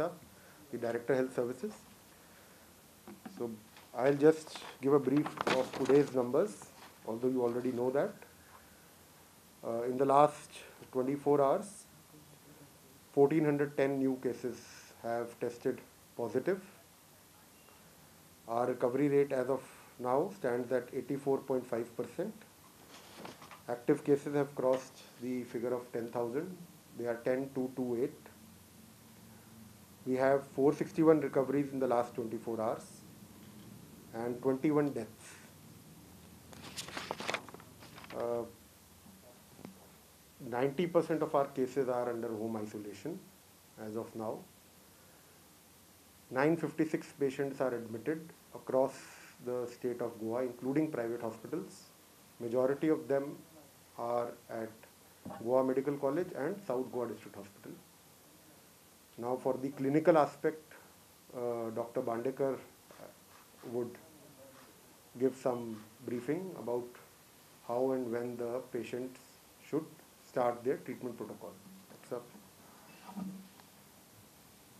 Isa, the Director Health Services. So I'll just give a brief of today's numbers, although you already know that. In the last 24 hours, 1410 new cases have tested positive. Our recovery rate as of now stands at 84.5%. Active cases have crossed the figure of 10,000. They are 10,228. We have 461 recoveries in the last 24 hours and 21 deaths. 90% of our cases are under home isolation as of now. 956 patients are admitted across the state of Goa, including private hospitals. Majority of them are at Goa Medical College and South Goa District Hospital. Now for the clinical aspect, Dr. Bandekar would give some briefing about how and when the patients should start their treatment protocol. Sir.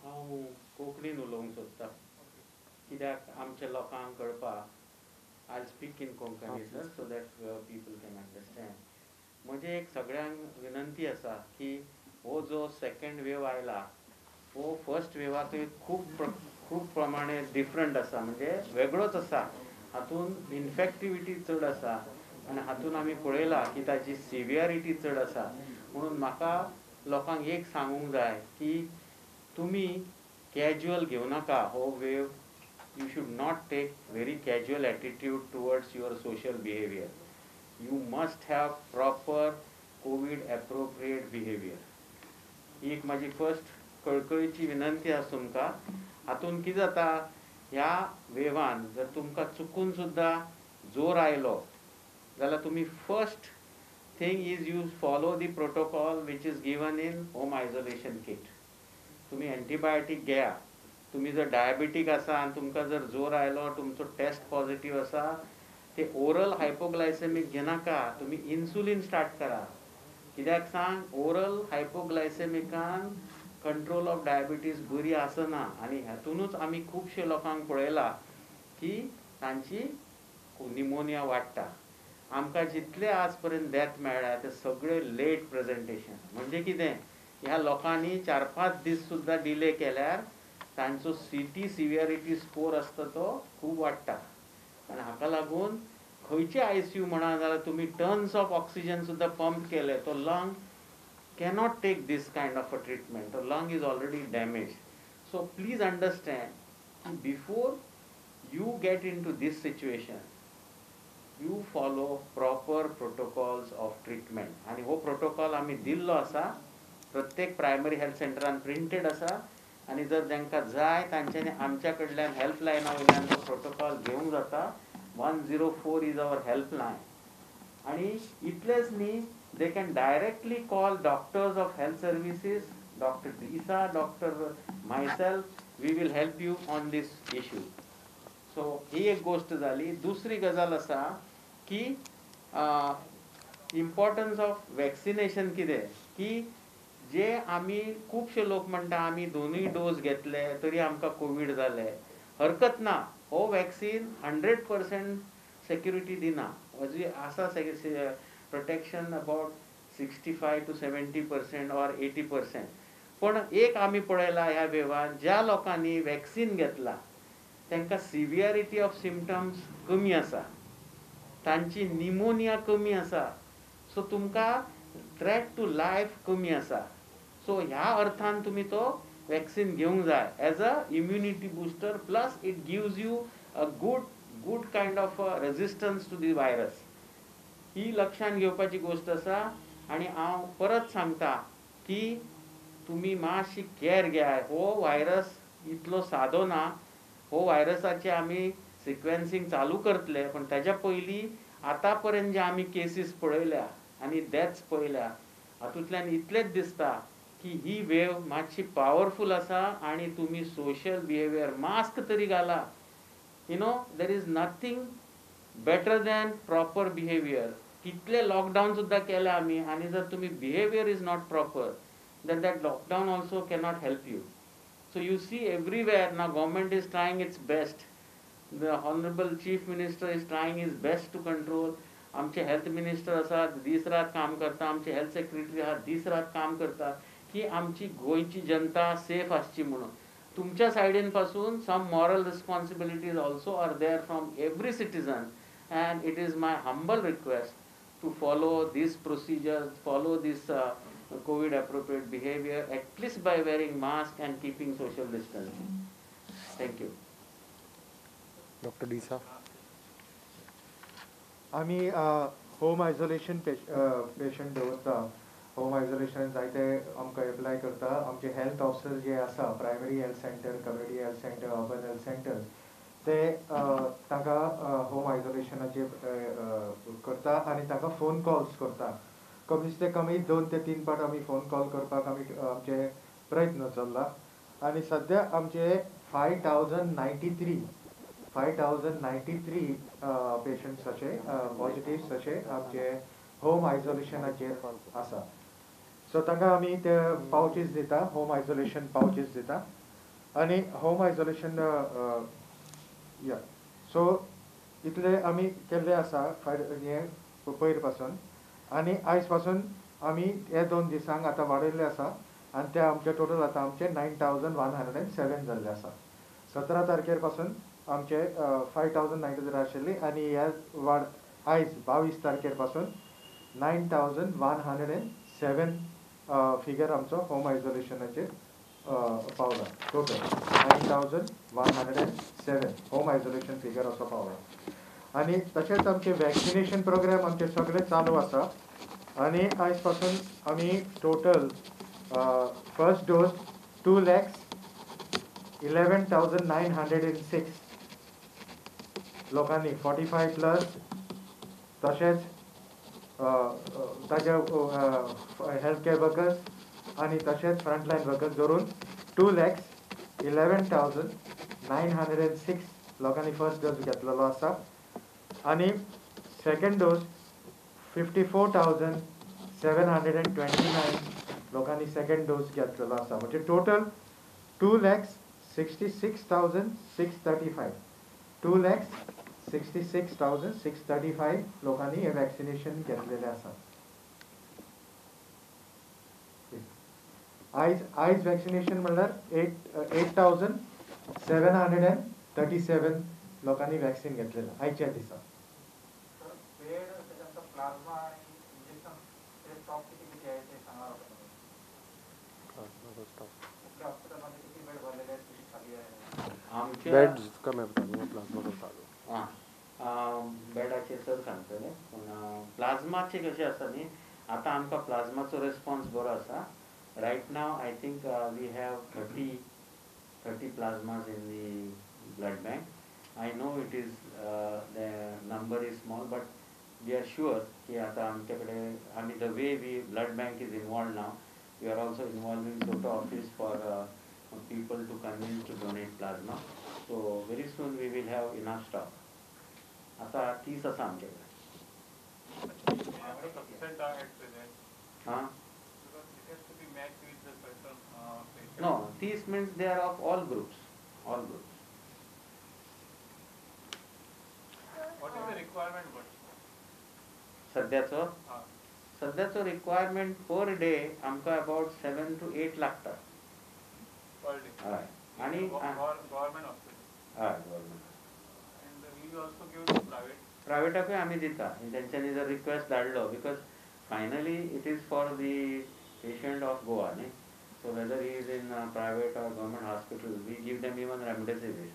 हांव कोंकणीन उलोवंक सोदतां कित्याक आमच्या लोकांक कळपाक I speak in Konkani sir so that people can understand. म्हणजे एक सगळ्यांक विनंती आसा की हो जो सेकंड वेव आयला हो फर्स्ट वेवाकूय खूब प्रमाणे डिफरंट आसा, म्हणजे वेगळोच आसा. हातून इन्फेक्टिविटी चड आसा आनी हातून आमी पळयला की ताची सिवियरिटी चड आसा. म्हणून म्हाका लोकांक एक सांगूंक जाय की तुमी कॅज्युअल घेवं नाका हो वेव. You should not take very casual attitude towards your social behaviour. You must have proper covid appropriate behaviour. ही एक माझी फर्स्ट कळकळीची विनंती आसा तुमकां. हातून कितें जाता, ह्या वेवान जर तुमकां चुकून सुद्दां जोर आयलो जाल्यार तुमी first thing is you follow the protocol which is given in home isolation kit. तुम्ही एंटीबायोटीक घेया. तुम्ही जर डायबिटीक आसा आनी तुमकां जर जोर आयलो, तुमचो टेस्ट पॉझिटिव्ह आसा, ते ओरल हायपोग्लायसेमीक घेनाका. तुम्ही इन्सुलीन स्टार्ट करा. कित्याक सांग, ओरल हायपोग्लायसेमिकान कंट्रोल ऑफ डायबिटीज बरी आसना आनी हातूनच आमी खुबशे लोकांक पळयला की तांची निमोनिया वाडटा. आमकां जितले आज पर्यंत डेथ मेळ्ळ्या ते सगळे लेट प्रेजेंटेशन. म्हणजे कितें, ह्या लोकांनी 4-5 दीस सुद्दां डिले केल्यार तांचो सीटी सिवियरिटी स्कोर आसता तो खूब वाडटा. आनी हाका लागून खंयचे आयसीयू म्हणा जाल्यार तुमी टन्स ऑफ ऑक्सिजन सुद्दां पंप केले, तो lung cannot take this kind of a treatment. The lung is already damaged. So please understand, before you get into this situation, you follow proper protocols of treatment. आणि हो protocol आम्ही दिल्लो आसा, प्रत्येक primary health सेंटरान printed आसा. आणि जर तांकां जाय तांच्यांनी आमच्या कडल्यान हेल्पलायना वयल्यान तो प्रोटोकॉल घेवंक जाता. 104 इज आवर हेल्पलायन. आणि इतलेच न्ही, they can directly call doctors of health services, Dr. Isa, Dr. myself. We will help you on this issue. So ही एक गोष्ट झाली. दुसरी गजाल आसा की इम्पॉर्टन्स ऑफ वॅक्सिनेशन कितें, की जे आमी खुबशे लोक म्हणटा आमी दोनूय डोस घेतले तरी आमकां कोवीड जाले. हरकत ना. हो वॅक्सीन 100% सेक्युरिटी दिना. जी आसा प्रोटेक्शन अबाउट 65 to 70% or 80%. पण एक आमी पळयला ह्या वेवान, ज्या लोकांनी वॅक्सीन घेतला तांकां सिवियरिटी ऑफ सिम्पटम्स कमी आसा, तांची निमोनिया कमी आसा. सो तुमकां थ्रेट टू लायफ कमी आसा. सो ह्या अर्थान तुमी तो वॅक्सीन घेवंक जाय as a immunity booster. Plus it gives you a good kind of resistance to the virus. ही लक्षात घेवपाची गोष्ट आसा. आणि हांव परत सांगता की तुम्ही मातशी कॅर घेयात. हो व्हायरस इतलो सादो ना. हो व्हायरसाचे आमी सिक्वेन्सिंग चालू करतले, पण ताच्या पयलीं आतां पर्यंत जे आमी केसीस पळयल्या आनी डेथ्स पळयल्या, हातूंतल्यान इतलेंच दिसता की ही वेव मातशी पावरफूल आसा. आणि तुम्ही सोशल बिहेवियर, मास्क तरी घाला. You know, there is nothing better than proper behaviour. कितले लॉकडाऊन सुद्दां केले आमी, आणि जर तुम्ही behaviour is not proper, then that lockdown also cannot help you. So you see everywhere now government is trying its best. The Honorable Chief Minister is trying his best to control. आमचे health minister आसा दीस रात काम करता, आमचे health secretary आहा दीस रात काम करता की आमची गोंयची जनता सेफ आसची म्हणून. तुमच्या सायडीन पासून some moral responsibilities also are there from every citizen, and it is my humble request to follow these procedures, follow this COVID appropriate behavior, at least by wearing mask and keeping social distancing. Thank you. Dr. Disa. आमी home isolation patient दवरता. Home isolation जायते आमकां apply करता. आमचे health officer जे आसा primary health centre, community health centre, urban health centre ते तांकां home आयसोलेशनाचे करता आनी तांकां फोन कॉल्स करता. कमीच ते कमी 2 ते 3 फावट आमी फोन कॉल करपाक आमचे प्रयत्न चल्ला. आनी सद्या आमचे 5093 पेशंट्स अशे पॉझिटिव्ह अशे आमचे होम आयसोलेशनाचेर आसा. सो तांकां आमी ते पावचीस दिता, होम आयसोलेशन पावचीस दिता. आनी होम आयसोलेशन या सो इतले आमी केल्ले आसा हे पयर पासून. आनी आयज पासून आमी हे 2 दिसांक आतां वाडयल्ले आसा आनी ते आमचे टोटल आतां आमचे 9107 जाल्ले आसा. 17 तारखेर पासून आमचे 5093 आशिल्ली आनी ह्या वाड आयज 22 तारखेर पासून 9107 फिगर आमचो होम आयसोलेशनाचेर पावला. टोटल 9107 होम आयसोलेशन फिगर असो पावला. आनी तशेंच आमचे वॅक्सिनेशन प्रोग्राम आमचे सगळे चालू आसा. आनी आयज पासून आमी टोटल फर्स्ट डोस 2,11,906 लोकांनी 45+ तशेंच ताज्या हेल्थ केअर वर्कर्स आनी तशेंच फ्रंटलायन वर्कर्स धरून 2,11,906 लोकांनी फर्स्ट डोस घेतलेलो आसा. आनी सेकंड डोस 54,729 लोकांनी सेकंड डोस घेतलेलो आसा. म्हणजे टोटल 2,66,635 2,66,635 लोकांनी हे वॅक्सिनेशन घेतलेले आसा. आयज वॅक्सिनेशन म्हणल्यार 8,737 लोकांनी वॅक्सिन घेतलेलं आयच्या दिसा. बेड्स कमी प्लाझ्मा करता. बेडाचे सर सांगतले पूण प्लाझमाचे कशें आसा न्ही आतां आमकां प्लाझमाचो रेस्पॉन्स बरो आसा. Right now I think we have 30 plasmas in the blood bank. I know it is the number is small but we are sure की आतां आमचे कडेन आमी the way we blood bank is involve now we are also involving SOTO office for people to convince to donate plasma. So very soon we will have enough stock. आता 30 आसा आमचे कडेन. No, 30 means they are of all groups. All groups. What is the requirement? सध्याचो requirement per day आमकां about 7 to 8 लागता. हय आनी government hospital. हय government. And we also give to private. प्रायवेटाकूय आमी दिता. तेंच्यांनी जर रिक्वेस्ट धाडलो because finally it is for the patient of Goa न्ही. So whether he is in private or government hospital we give them even remdesivir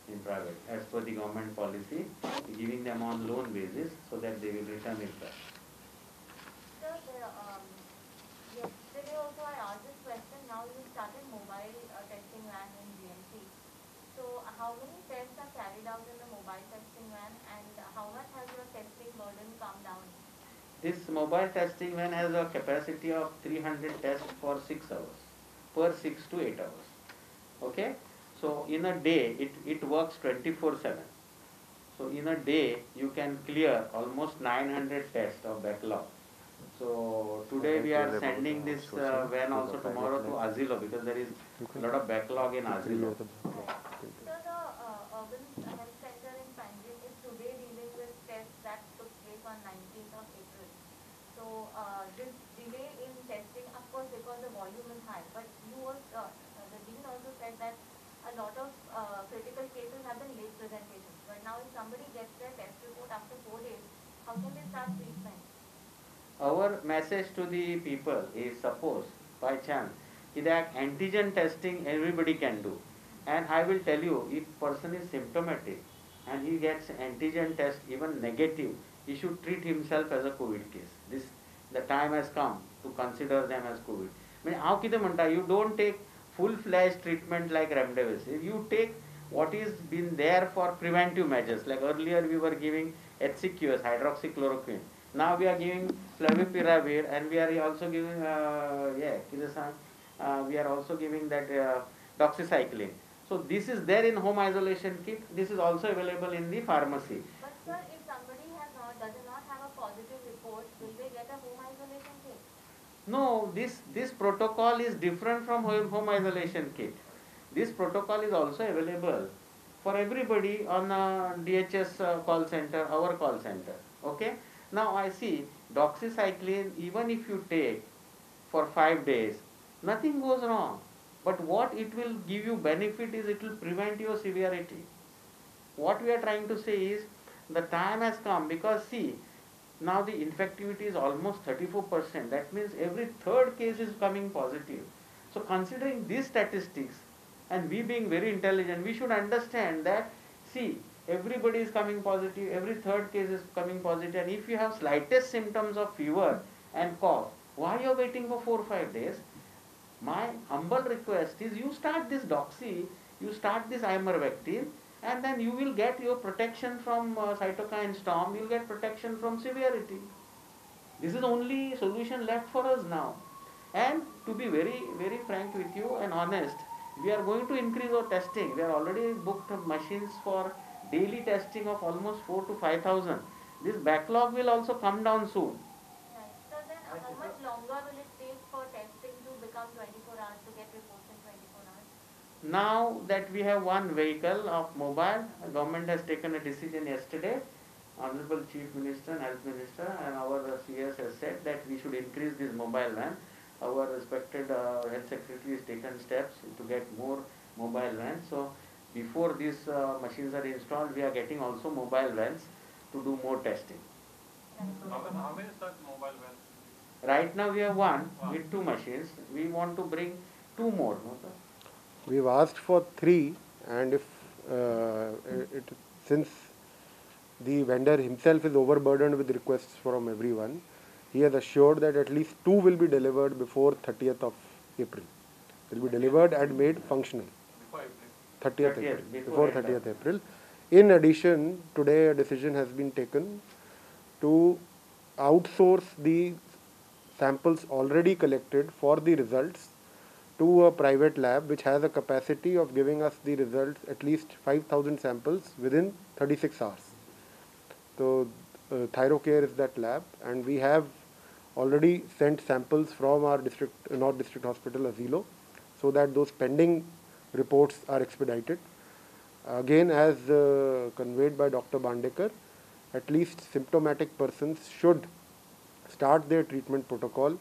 in private as per the government policy, giving them on loan basis so that they will return it back. Sir, yesterday also I asked this question. Now you started mobile testing van in GMC. So how many tests are carried out in the mobile testing van, and how much has your testing burden come down? This mobile testing van has a capacity of 300 tests for 6 hours, per 6 to 8 hours. Okay? So in a day, it works 24/7. So in a day, you can clear almost 900 tests of backlog. So today we are sending this van also tomorrow to Asilo because there is a lot of backlog in Asilo. So the urban health center in Panjim is today dealing with tests that took place on 19th of April. So this delay in testing, of course, because the volume is high, but the dean also said that a lot of critical cases have been late presentations. But now if somebody gets their test report after 4 days, how can they start treatment? Our message to the people is, suppose by chance that antigen testing everybody can do, and I will tell you, if person is symptomatic and he gets antigen test even negative, he should treat himself as a COVID case. The time has come to consider them as COVID. I mean, how कितें म्हणटा, you don't take full-fledged treatment like remdesivir. You take what is been there for preventive measures. Like earlier we were giving HCQS, hydroxychloroquine. Now we are giving flavipiravir, and we are also giving we are also giving that doxycycline. So this is there in home isolation kit. This is also available in the pharmacy. But sir, if somebody does not have a positive report, will they get a home isolation kit? No, this protocol is different from home isolation kit. This protocol is also available for everybody on DHS call center, our call center. Okay. Now I see doxycycline, even if you take for 5 days, nothing goes wrong. But what it will give you benefit is it will prevent your severity. What we are trying to say is the time has come, because see, now the infectivity is almost 34%. That means every third case is coming positive. So considering these statistics, and we being very intelligent, we should understand that, see, everybody is coming positive, every third case is coming positive, and if you have slightest symptoms of fever and cough, why you are waiting for 4 or 5 days? My humble request is, you start this doxy, you start this ivermectin, and then you will get your protection from cytokine storm, you will get protection from severity. This is the only solution left for us now. And to be very, very frank with you and honest, we are going to increase our testing. We are already booked machines for daily testing of almost 4 to 5,000. This backlog will also come down soon. Right. So then how much longer will it take for testing to become 24 hours, to get reports in 24 hours? Now that we have one vehicle of mobile, the government has taken a decision yesterday. Honorable Chief Minister and Health Minister and our CS has said that we should increase this mobile van. Our respected Health Secretary has taken steps to get more mobile vans. So before these machines are installed, we are getting also mobile vans to do more testing. How many such mobile vans? Right now we have one with 2 machines. We want to bring 2 more. No, sir? We've asked for 3, and if since the vendor himself is overburdened with requests from everyone, he has assured that at least 2 will be delivered before 30th of April. Will be delivered and made functional. Before April. 30th April. Before 30th April. In addition, today a decision has been taken to outsource the samples already collected for the results to a private lab which has a capacity of giving us the results, at least 5,000 samples within 36 hours. So Thyrocare is that lab, and we have already sent samples from our North District Hospital, Asilo, so that those pending reports are expedited. Again, as conveyed by Dr. Bandekar, at least symptomatic persons should start their treatment protocol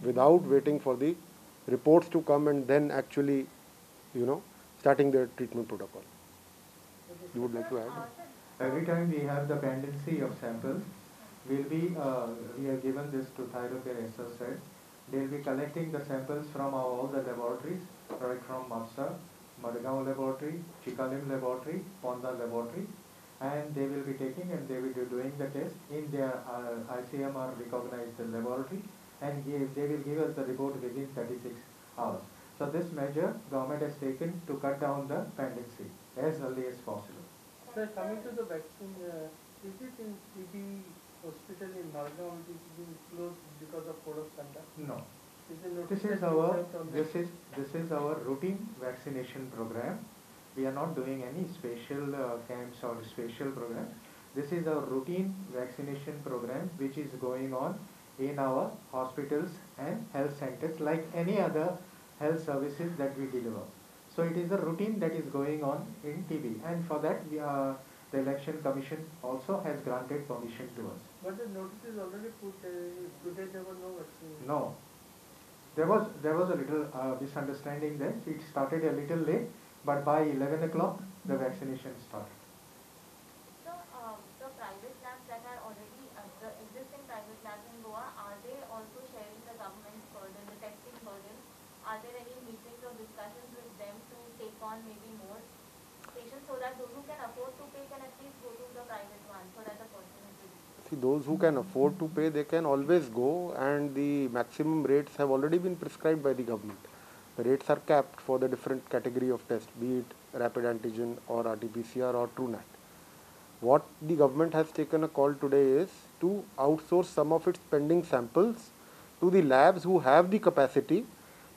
without waiting for the reports to come and then actually, starting their treatment protocol. You would like to add? Every time we have the pendency of samples, we have given this to Thyrocare, as said. They'll be collecting the samples from all the laboratories, right from MAPSA, Madgaon Laboratory, Chikalim Laboratory, Ponda Laboratory, and they will be taking and they will be doing the test in their ICMR recognized laboratory, and they will give us the report within 36 hours. So this measure government has taken to cut down the pendency as early as possible. Sir, coming to the vaccine, is it in CB hospital in Madgaon which is being closed because of code of conduct? No. Is it This is our routine vaccination program. We are not doing any special camps or special program. This is our routine vaccination program which is going on in our hospitals and health centers like any other health services that we deliver. So it is a routine that is going on in TB, and for that the Election Commission also has granted permission to us. But the notice is already put, today there was no vaccine. No, there was a little misunderstanding there. It started a little late, but by 11 o'clock the vaccination started. So, the private labs that are already, the existing private labs in Goa, are they also sharing the government's burden, the testing burden? Are there any meetings or discussions with them to take on maybe more patients so that those who can afford to pay can at least go to the private one so that the person is reduced? See, those who can afford to pay, they can always go, and the maximum rates have already been prescribed by the government. The rates are capped for the different category of tests, be it rapid antigen or RT-PCR or TrueNAT. What the government has taken a call today is to outsource some of its pending samples to the labs who have the capacity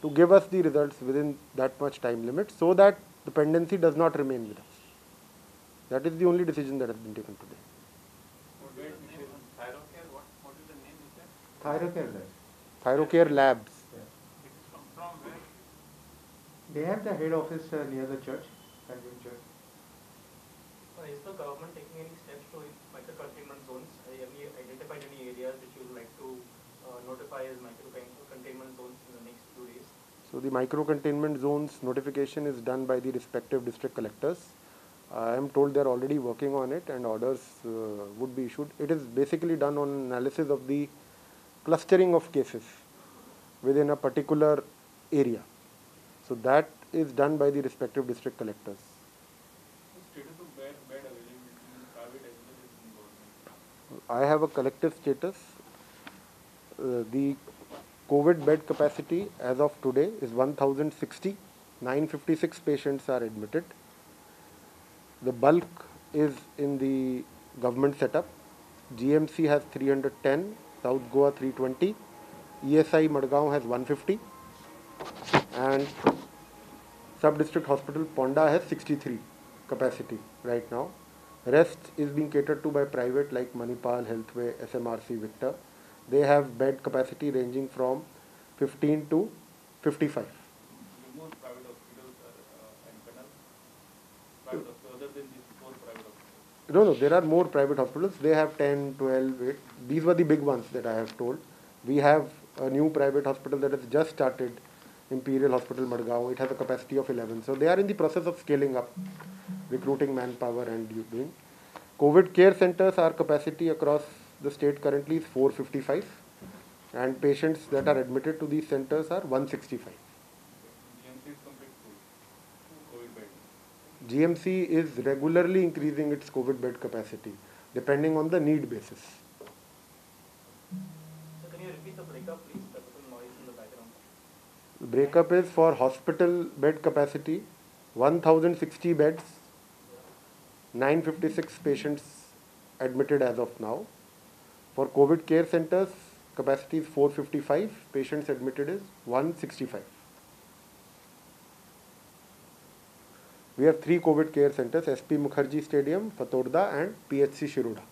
to give us the results within that much time limit, so that the pendency does not remain with us. That is the only decision that has been taken today. What is the name? Thyrocare? What is the name you said? Thyrocare labs. Thyrocare Labs. Yeah. It is from where? They have the head office near the church, Convent Church. Is the government taking any steps to micro-containment zones? Have you identified any areas which you would like to notify as micro-containment zones in the next few days? So the micro-containment zones notification is done by the respective district collectors. I am told they are already working on it, and orders would be issued. It is basically done on analysis of the clustering of cases within a particular area. So that is done by the respective district collectors. Status of bed availability in private as well as in government. I have a collective status. The COVID bed capacity as of today is 1060. 956 patients are admitted. The bulk is in the government setup. GMC has 310, South Goa 320, ESI Madgaon has 150, and Sub-District Hospital Ponda has 63 capacity right now. Rest is being catered to by private like Manipal, Healthway, SMRC, Victor. They have bed capacity ranging from 15 to 55. More private hospitals are empaneled. Private hospitals, other than these four private hospitals. No, there are more private hospitals. They have 10, 12, 8. These were the big ones that I have told. We have a new private hospital that has just started, Imperial Hospital Madgaon. It has a capacity of 11. So they are in the process of scaling up, recruiting manpower and doing. COVID care centers, our capacity across the state currently is 455, and patients that are admitted to these centers are 165. GMC is complete full COVID bed. GMC is regularly increasing its COVID bed capacity depending on the need basis. So can you repeat the breakup, please? There was some noise in the background. The breakup is for hospital bed capacity 1060 beds, 956 patients admitted as of now. For COVID care centers, capacity is 455, patients admitted is 165. We have 3 COVID care centers, SP Mukherjee Stadium, Fatorda and PHC Shiroda.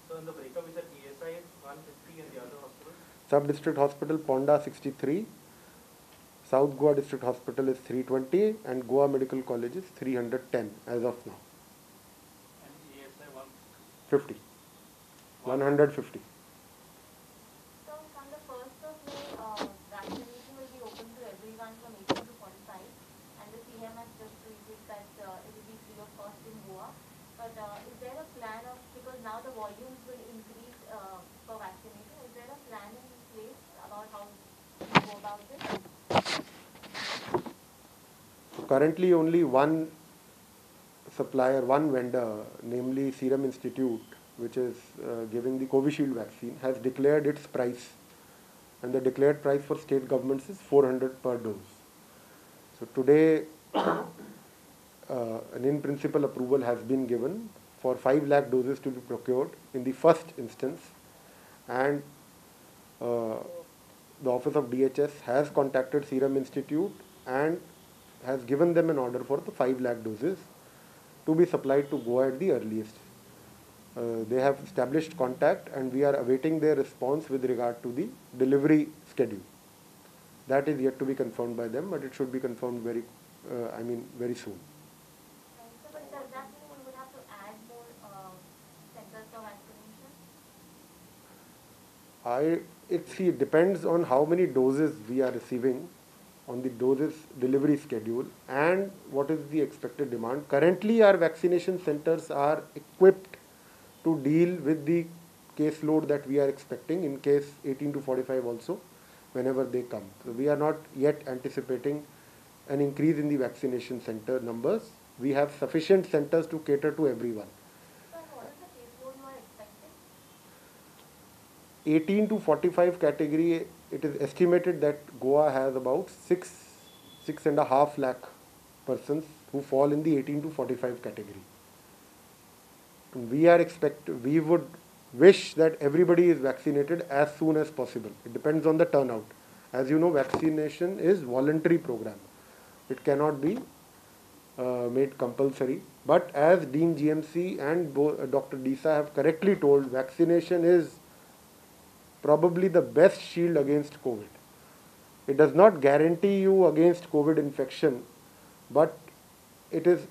So in the breakup, is that ESI is 150 and the other hospitals? Sub-District Hospital Ponda 63, South Goa District Hospital is 320 and Goa Medical College is 310 as of now. And ESI 50. 150. So from the 1st of May, vaccination will be open to everyone from 18 to 45, and the CM has just tweeted that it will be free of cost in Goa. But is there a plan of, because now the volumes will increase for vaccination, is there a plan in place about how to go about it? Currently only one supplier, one vendor, namely Serum Institute, which is giving the Covishield vaccine, has declared its price, and the declared price for state governments is 400 per dose. So today an in principle approval has been given for 5 lakh doses to be procured in the first instance, and the office of DHS has contacted Serum Institute and has given them an order for the 5 lakh doses to be supplied to Goa at the earliest. They have established contact and we are awaiting their response with regard to the delivery schedule. That is yet to be confirmed by them, but it should be confirmed very soon. So, but does that mean we would have to add more centers for vaccination? It depends on how many doses we are receiving, on the doses delivery schedule, and what is the expected demand. Currently, our vaccination centers are equipped to deal with the caseload that we are expecting in case 18 to 45 also, whenever they come. So we are not yet anticipating an increase in the vaccination center numbers. We have sufficient centers to cater to everyone. So, what is the caseload you are expecting? 18 to 45 category, it is estimated that Goa has about 6.5 lakh persons who fall in the 18 to 45 category. And we would wish that everybody is vaccinated as soon as possible. It depends on the turnout. As you know, vaccination is voluntary program. It cannot be made compulsory. But as Dean GMC and Dr. Disa have correctly told, vaccination is probably the best shield against COVID. It does not guarantee you against COVID infection, but it is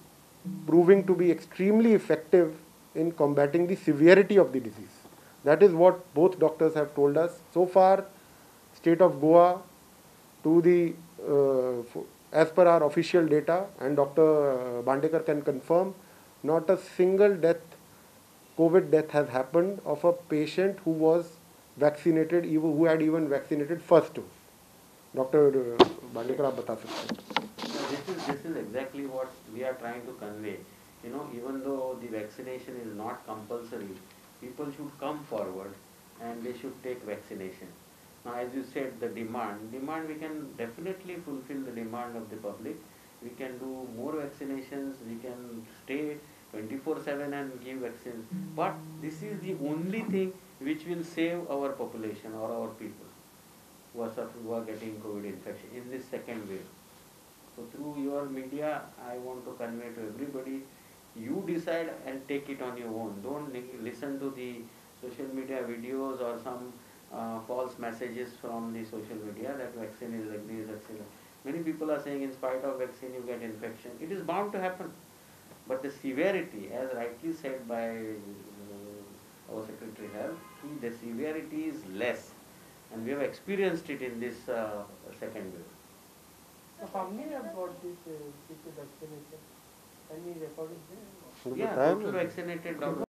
proving to be extremely effective in combating the severity of the disease. That is what both doctors have told us. So far, state of Goa, as per our official data, and Dr. Bandekar can confirm, not a single COVID death has happened of a patient who was vaccinated, who had even vaccinated first dose. Dr. Bandekar, आप बता सकते हैं. This is exactly what we are trying to convey. You know, even though the vaccination is not compulsory, people should come forward and they should take vaccination. Now, as you said, the demand we can definitely fulfill the demand of the public. We can do more vaccinations, we can stay 24/7 and give vaccines. But this is the only thing which will save our population or our people who are getting COVID infection in this second wave. So through your media, I want to convey to everybody, you decide and take it on your own. Don't listen to the social media videos or some false messages from the social media that vaccine is like this, vaccine. Many people are saying in spite of vaccine you get infection. It is bound to happen. But the severity, as rightly said by our Secretary Health, the severity is less. And we have experienced it in this second wave. So how many have got this vaccination? Any record is there? Yeah, total vaccinated doctors.